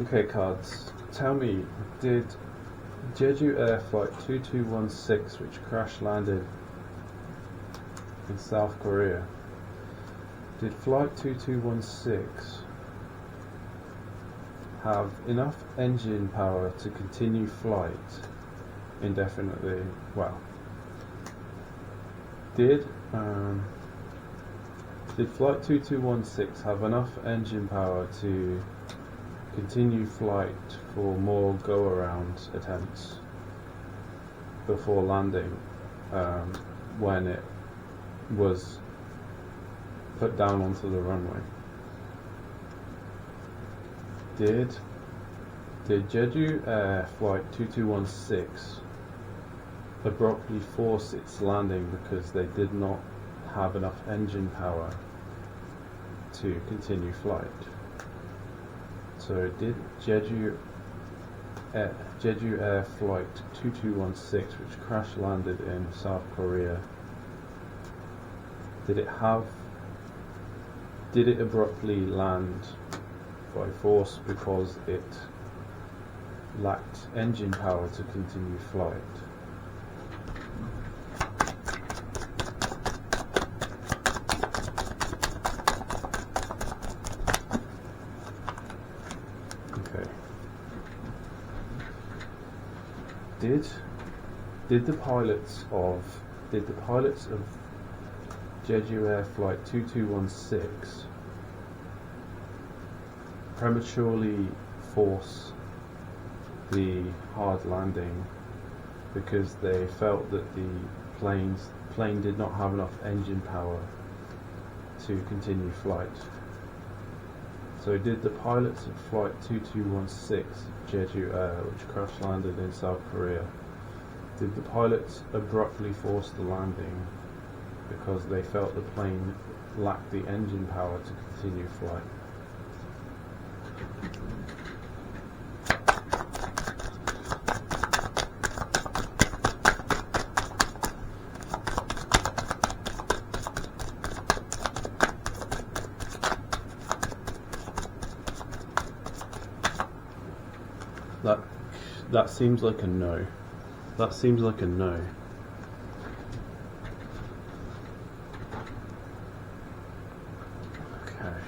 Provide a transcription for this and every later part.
Okay, cards. Tell me, did Jeju Air Flight 2216, which crash landed in South Korea, did Flight 2216 have enough engine power to continue flight indefinitely? Well, did Flight 2216 have enough engine power to continue flight for more go-around attempts before landing when it was put down onto the runway? Did Jeju Air Flight 2216 abruptly force its landing because they did not have enough engine power to continue flight? So did Jeju Air Flight 2216, which crash landed in South Korea, did it abruptly land by force because it lacked engine power to continue flight? Okay. Did the pilots of Jeju Air Flight 2216 prematurely force the hard landing because they felt that the plane did not have enough engine power to continue flight? So did the pilots of Flight 2216 Jeju Air, which crash landed in South Korea, did the pilots abruptly force the landing because they felt the plane lacked the engine power to continue flight? That seems like a no. That seems like a no. Okay.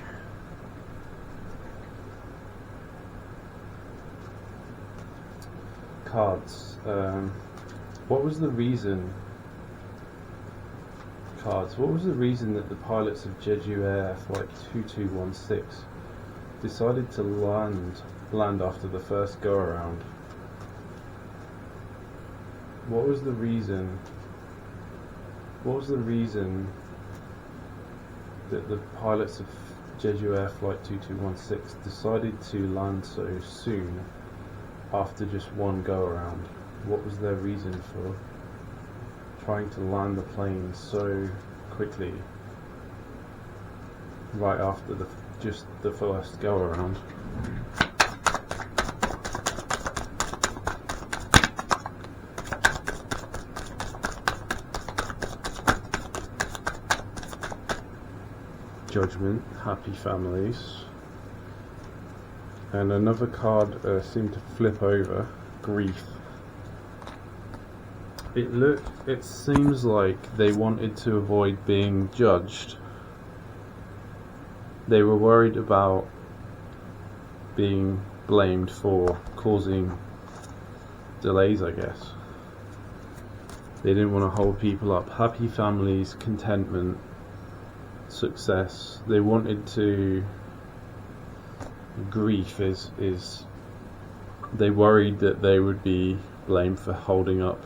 Cards. What was the reason? Cards. What was the reason that the pilots of Jeju Air Flight 2216 decided to land after the first go around? What was the reason? What was the reason that the pilots of Jeju Air Flight 2216 decided to land so soon after just one go around? What was their reason for trying to land the plane so quickly right after just the first go around? Judgment, happy families, and another card seemed to flip over, grief. It seems like they wanted to avoid being judged. They were worried about being blamed for causing delays, I guess. They didn't want to hold people up. Happy families, contentment, success. They wanted to. Grief is they worried that they would be blamed for holding up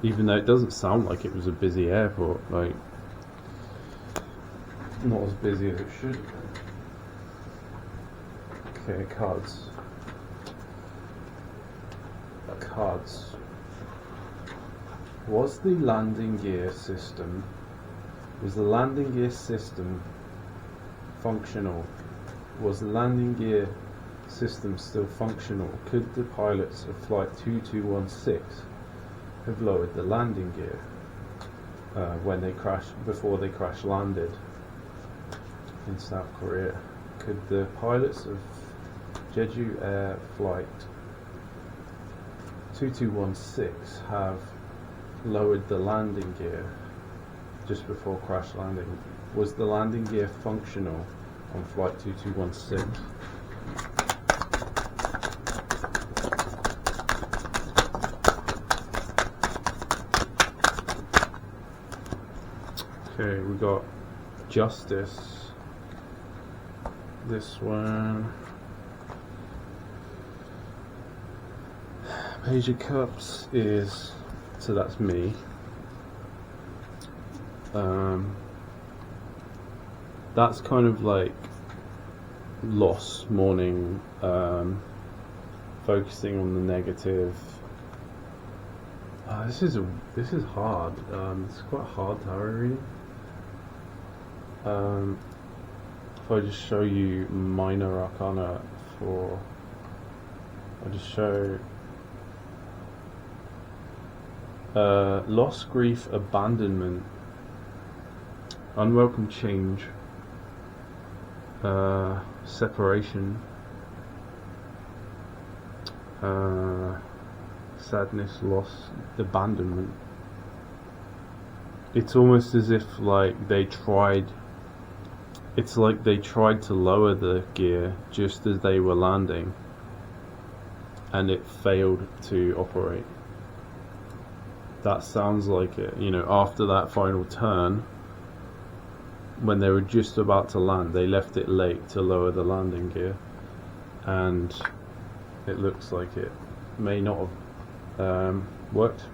even though it doesn't sound like it was a busy airport, like not as busy as it should have been. Okay, cards. Was the landing gear system functional? Was the landing gear system still functional? Could the pilots of Flight 2216 have lowered the landing gear before they crash landed? in South Korea. Could the pilots of Jeju Air flight 2216 have lowered the landing gear just before crash landing? Was the landing gear functional on flight 2216? Okay, we got justice. This one. Page of Cups is, so that's me. That's kind of like loss, mourning, focusing on the negative. This is hard. It's quite hard to read. If I just show you minor arcana for, I'll just show loss, grief, abandonment, unwelcome change, separation, sadness, loss, abandonment. It's almost as if like they tried to lower the gear just as they were landing and it failed to operate. That sounds like it, you know, after that final turn, when they were just about to land, they left it late to lower the landing gear, and it looks like it may not have worked.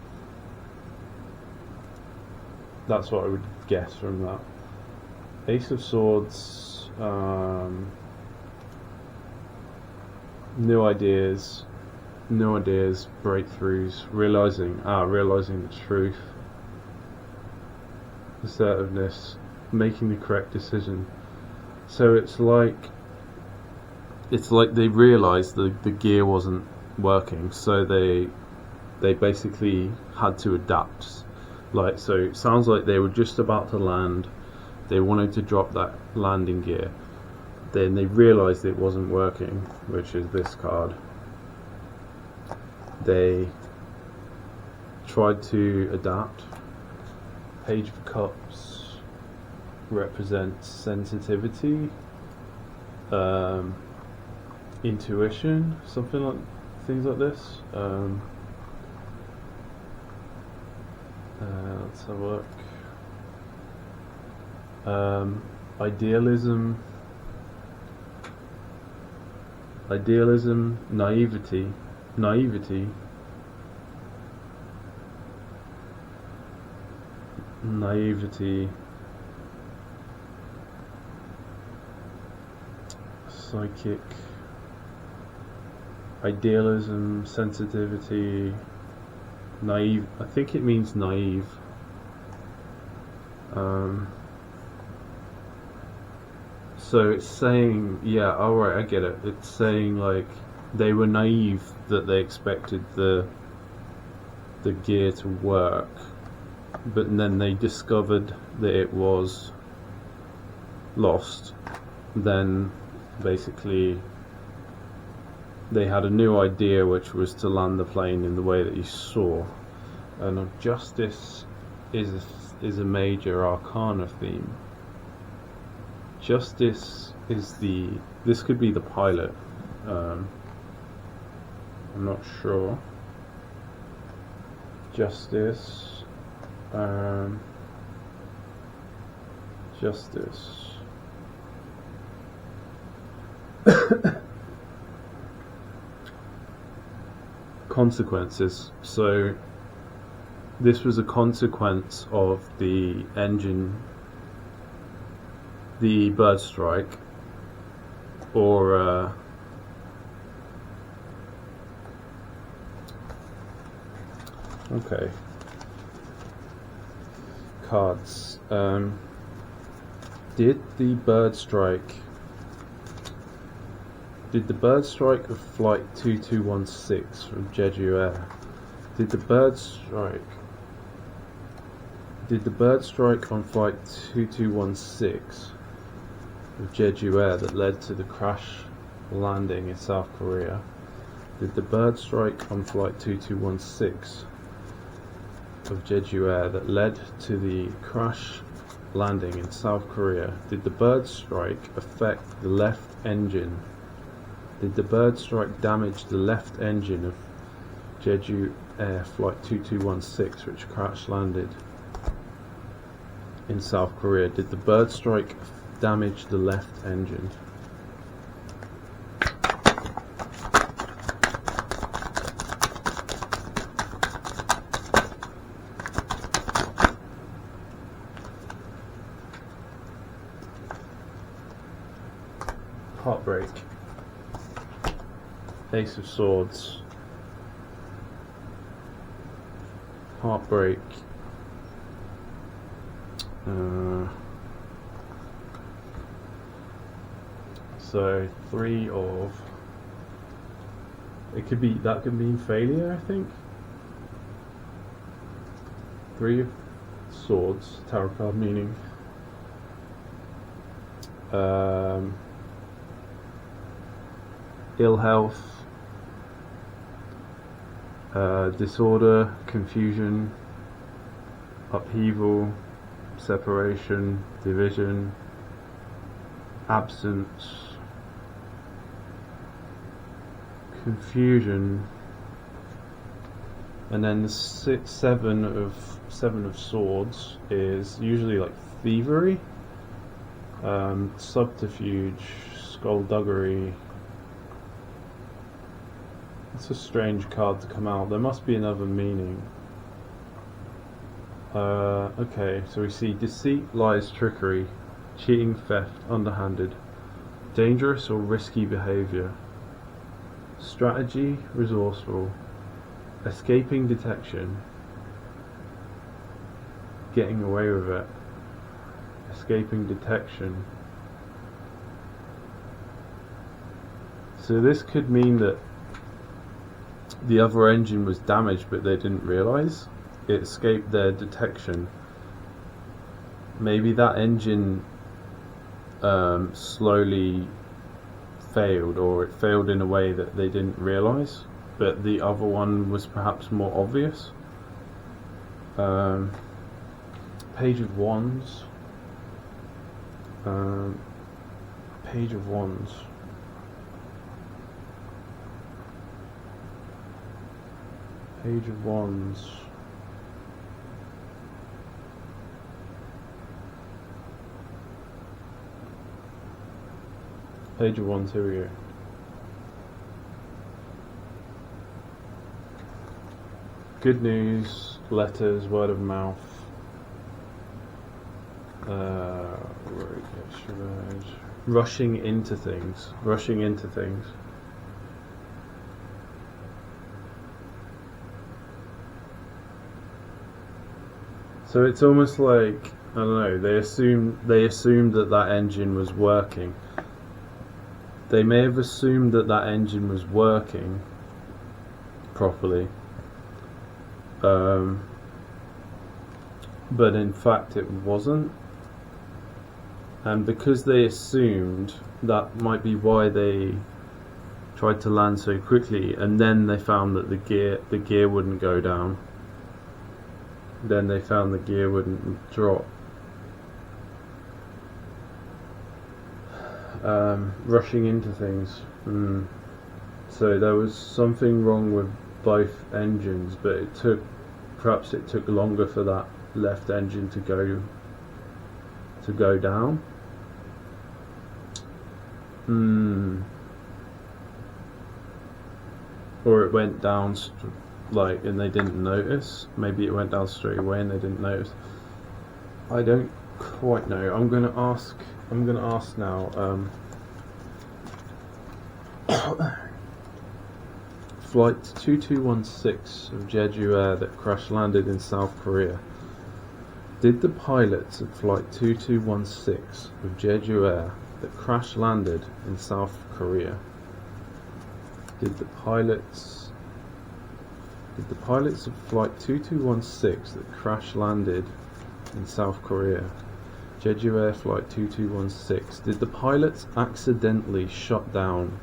That's what I would guess from that. Ace of Swords, new ideas, breakthroughs, realizing the truth, assertiveness, making the correct decision. So it's like they realized the gear wasn't working, so they basically had to adapt. Like, so it sounds like they were just about to land, they wanted to drop that landing gear, then they realized it wasn't working, which is this card. They tried to adapt. Page of Cups represents sensitivity, intuition, something like things like this. Let's have a look. Idealism, naivety, psychic, idealism, sensitivity, naive. I think it means naive. So it's saying, yeah, alright, I get it. It's saying like they were naive that they expected the gear to work, but then they discovered that it was lost. Then basically they had a new idea, which was to land the plane in the way that you saw. And justice is a major arcana theme. Justice is this could be the pilot. I'm not sure. Justice. Justice. Consequences. So this was a consequence of the engine, the bird strike, or okay, cards. Did the bird strike of flight 2216 from Jeju Air? Did the bird strike on flight 2216 of Jeju Air that led to the crash landing in South Korea? Did the bird strike on flight 2216 of Jeju Air that led to the crash landing in South Korea, did the bird strike affect the left engine? Did the bird strike damage the left engine of Jeju Air flight 2216 which crash landed in South Korea? Did the bird strike damage the left engine? Heartbreak. Ace of Swords. Heartbreak. So 3 of. It could be, that could mean failure, I think. 3 of Swords, tarot card meaning. Ill health, disorder, confusion, upheaval, separation, division, absence, confusion, and then the 7 of Swords is usually like thievery, subterfuge, skullduggery. It's a strange card to come out. There must be another meaning. Okay, so we see deceit, lies, trickery, cheating, theft, underhanded, dangerous or risky behavior, strategy, resourceful, escaping detection, getting away with it, escaping detection. So this could mean that the other engine was damaged but they didn't realise. It escaped their detection. Maybe that engine slowly failed, or it failed in a way that they didn't realise, but the other one was perhaps more obvious. Page of Wands. Page of Wands. Page of Wands. Page of Wands, here we go. Good news, letters, word of mouth. Rushing into things. Rushing into things. So it's almost like, I don't know, they assumed that that engine was working. They may have assumed that that engine was working properly, but in fact it wasn't. And because they assumed, that might be why they tried to land so quickly, and then they found that the gear wouldn't go down. Then they found the gear wouldn't drop. Rushing into things. So there was something wrong with both engines, but perhaps it took longer for that left engine to go down. Or it went down and they didn't notice. Maybe it went down straight away and they didn't notice. I don't quite know. I'm gonna ask now. Flight 2216 of Jeju Air that crash landed in South Korea. Did the pilots of Flight 2216 of Jeju Air that crash landed in South Korea? Did the pilots of Flight 2216 that crash landed in South Korea? Jeju Air Flight 2216. Did the pilots accidentally shut down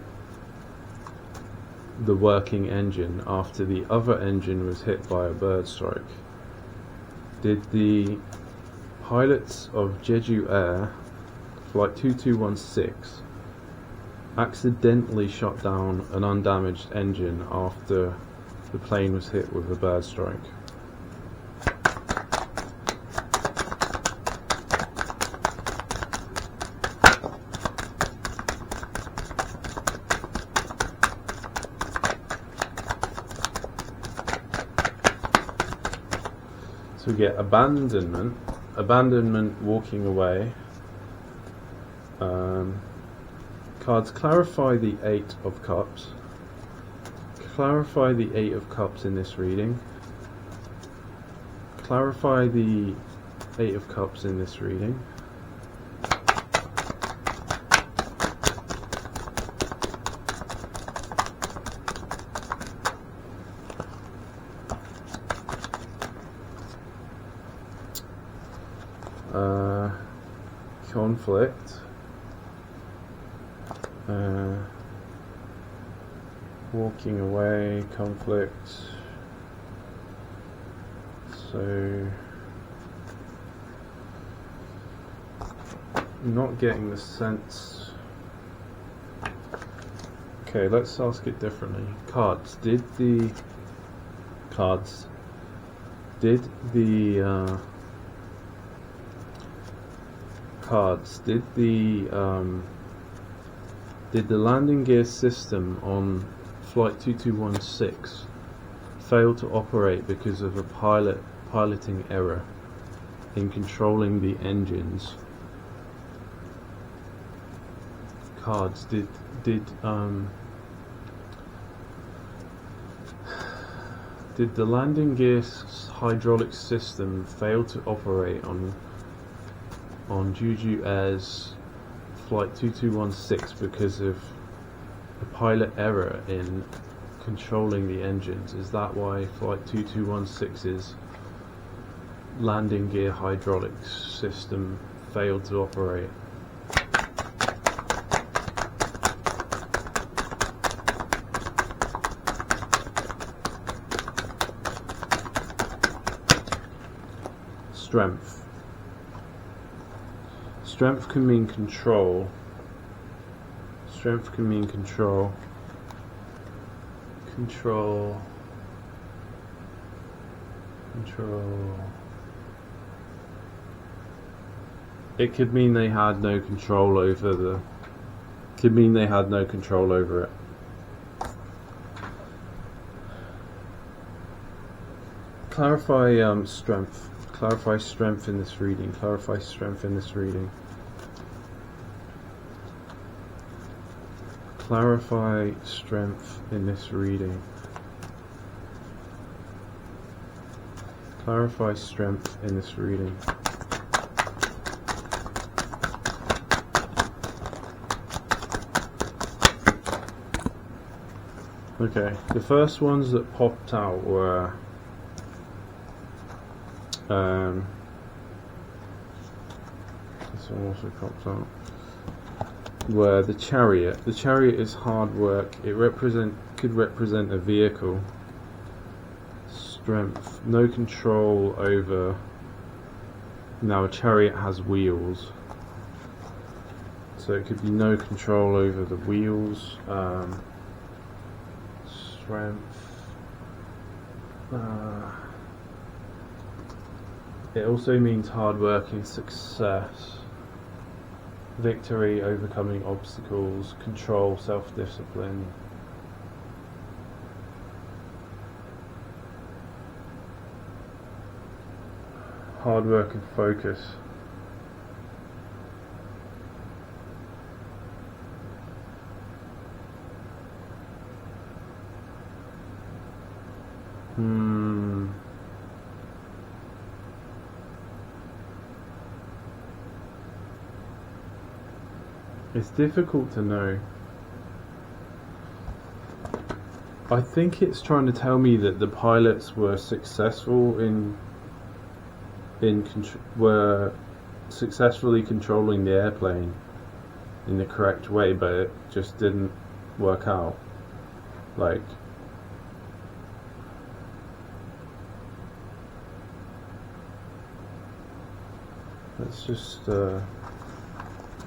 the working engine after the other engine was hit by a bird strike? Did the pilots of Jeju Air Flight 2216 accidentally shut down an undamaged engine after the plane was hit with a bird strike? So we get abandonment, walking away. Cards, clarify the 8 of cups. Clarify the 8 of cups in this reading. Clarify the 8 of cups in this reading. Conflict, walking away, conflict. So not getting the sense. Okay, let's ask it differently. Cards, did the landing gear system on Flight 2216 fail to operate because of a piloting error in controlling the engines? Cards, did the landing gear hydraulic system fail to operate on Jeju Air's Flight 2216 because of a pilot error in controlling the engines? Is that why Flight 2216's landing gear hydraulics system failed to operate? Strength. Strength can mean control. Strength can mean control. Control. It could mean they had no control over it. Clarify strength. Clarify strength in this reading. Clarify strength in this reading. Clarify strength in this reading. Clarify strength in this reading. Okay, the first ones that popped out were this one also popped out, were the chariot. The chariot is hard work. It could represent a vehicle. Strength, no control over. Now a chariot has wheels, so it could be no control over the wheels. Strength. It also means hard working, success, victory, overcoming obstacles, control, self-discipline. Hard work and focus. It's difficult to know. I think it's trying to tell me that the pilots were successful were successfully controlling the airplane in the correct way, but it just didn't work out. Like, let's just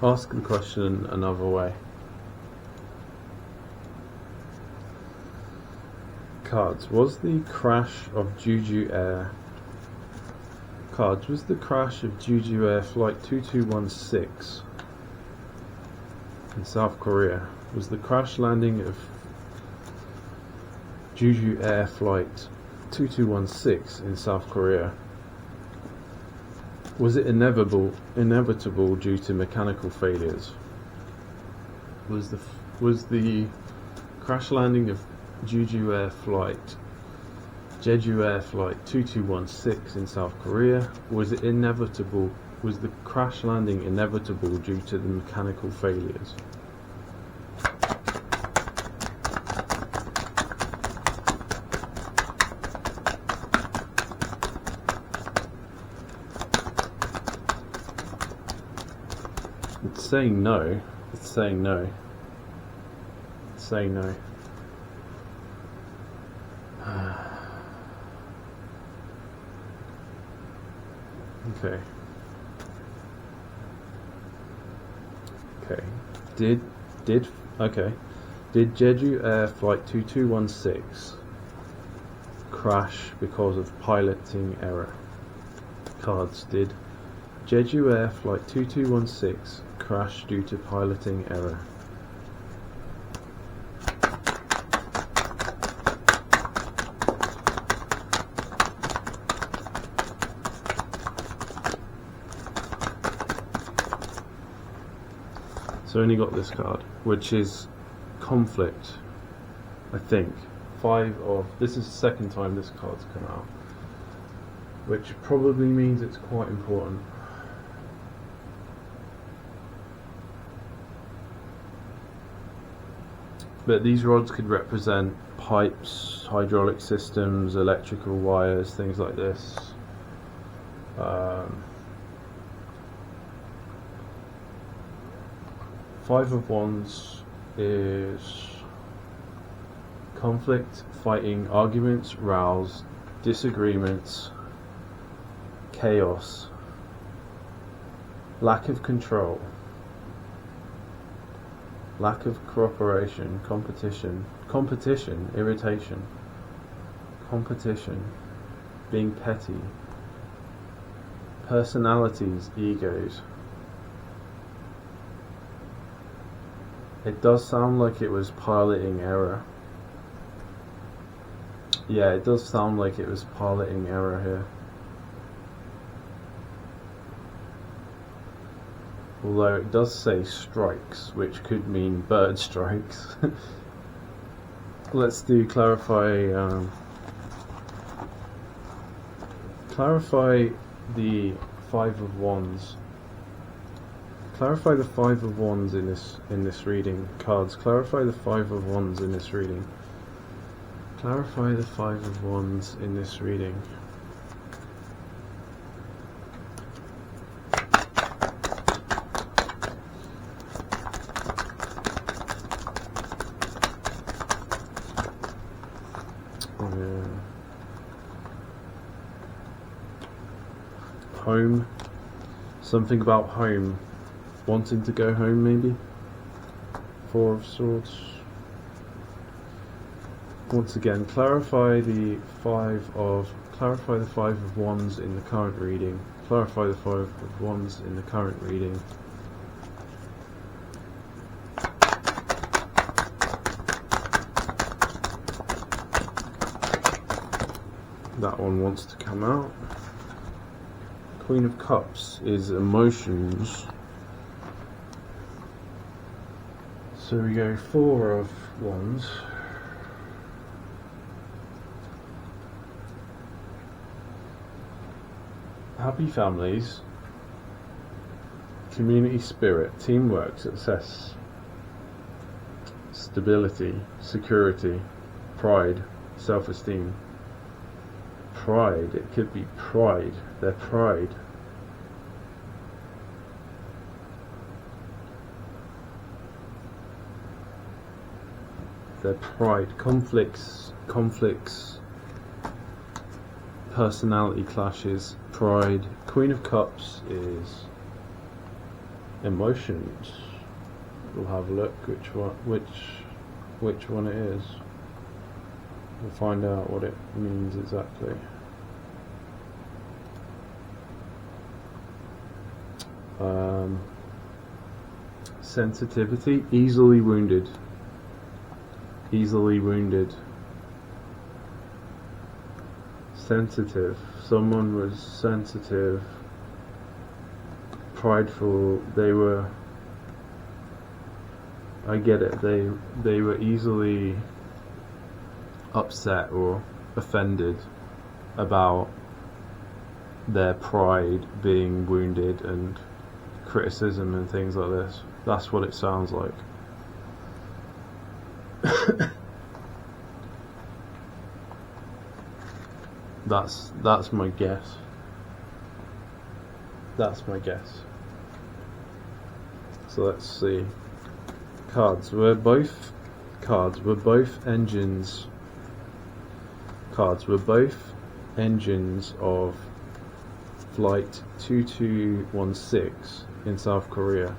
ask the question another way. Cards. Was the crash of Jeju Air Flight 2216 in South Korea? Was the crash landing of Jeju Air Flight 2216 in South Korea, was it inevitable due to mechanical failures? Was the crash landing of Jeju Air Flight 2216 in South Korea, was it inevitable? Was the crash landing inevitable due to the mechanical failures? It's saying no. It's saying no. It's saying no. Okay. Okay. Did Jeju Air Flight 2216 crash because of piloting error? Cards. Did Jeju Air Flight 2216 crash due to piloting error? So I only got this card, which is conflict, I think. This is the second time this card's come out, which probably means it's quite important. But these rods could represent pipes, hydraulic systems, electrical wires, things like this. Five of Wands is conflict, fighting, arguments, rows, disagreements, chaos, lack of control, lack of cooperation, competition, irritation, competition, being petty, personalities, egos. It does sound like it was piloting error. Yeah, it does sound like it was piloting error here. Although it does say strikes, which could mean bird strikes. Let's do clarify the Five of Wands. Clarify the Five of Wands in this reading. Cards. Clarify the Five of Wands in this reading. Clarify the Five of Wands in this reading. Home. Something about home. Wanting to go home, maybe. Four of Swords. Once again, clarify the Five of Wands in the current reading. Clarify the Five of Wands in the current reading. That one wants to come out. Queen of Cups is emotions. So we go Four of Wands. Happy families, community spirit, teamwork, success, stability, security, pride, self-esteem. Pride, it could be pride, their pride. their pride, conflicts, personality clashes, pride. Queen of Cups is emotions. We'll have a look which one it is. We'll find out what it means exactly. Sensitivity, easily wounded. Sensitive, someone was sensitive, prideful, I get it, they were easily upset or offended about their pride being wounded and criticism and things like this. That's what it sounds like. That's my guess. So let's see. Cards were both engines of Flight 2216 in South Korea,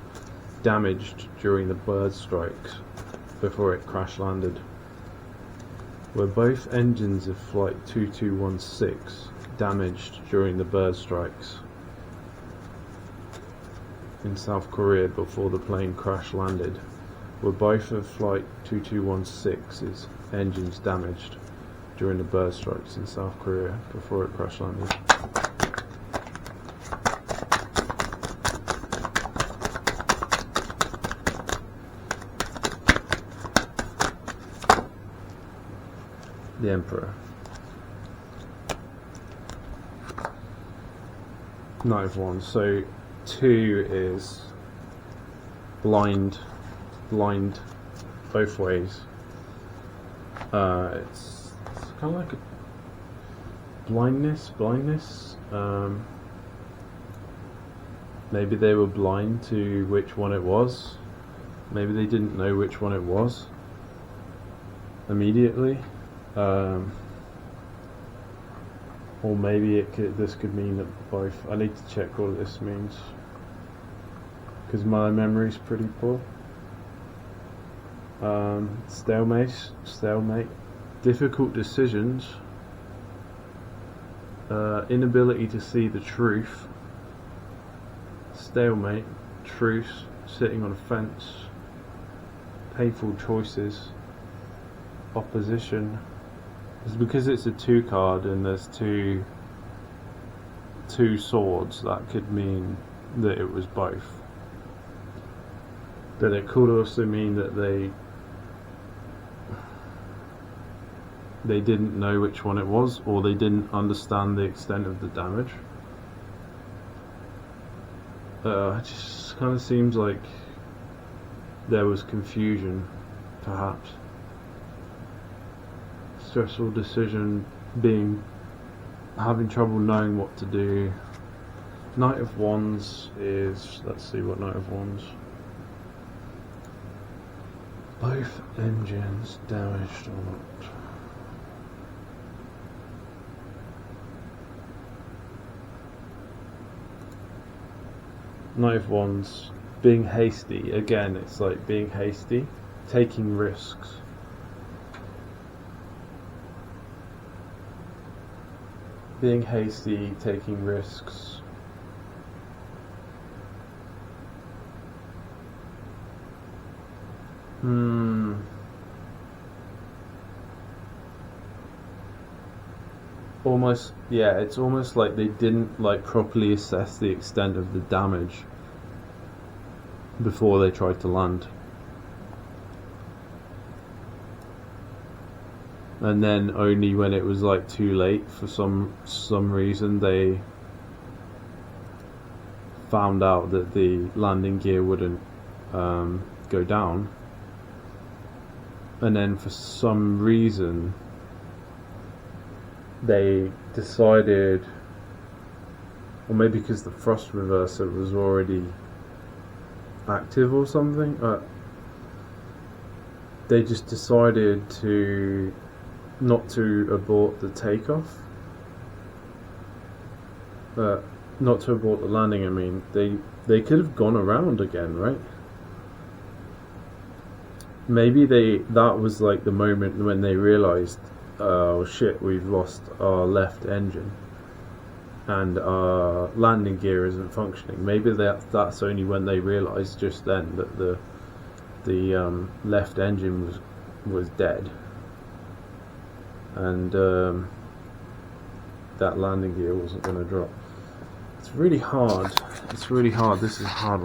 damaged during the bird strikes before it crash landed. Were both engines of Flight 2216 damaged during the bird strikes in South Korea before the plane crash landed? Were both of Flight 2216's engines damaged during the bird strikes in South Korea before it crash landed? The Emperor. Knight of Wands. So 2 is blind both ways. It's kind of like a blindness. Maybe they were blind to which one it was. Maybe they didn't know which one it was immediately. Or maybe this could mean that both. I need to check what this means because my memory's pretty poor. Stalemate, difficult decisions, inability to see the truth, stalemate, truce, sitting on a fence, painful choices, opposition. It's because it's a 2 card and there's two swords. That could mean that it was both. But it could also mean that they didn't know which one it was, or they didn't understand the extent of the damage. It just kind of seems like there was confusion, perhaps. Stressful decision, having trouble knowing what to do. Knight of Wands is, let's see what Knight of Wands. Both engines damaged or not. Knight of Wands, being hasty. Again, it's like being hasty, taking risks. Being hasty, taking risks. Almost, yeah, it's almost like they didn't properly assess the extent of the damage before they tried to land. And then only when it was too late for some reason they found out that the landing gear wouldn't go down, and then for some reason they decided, or maybe because the thrust reverser was already active or something, they just decided to not to abort the takeoff, not to abort the landing. I mean, they could have gone around again, right? Maybe that was like the moment when they realized, oh shit, we've lost our left engine and our landing gear isn't functioning. Maybe that's only when they realized, just then, that the left engine was dead, and that landing gear wasn't going to drop. It's really hard. This is a hard one.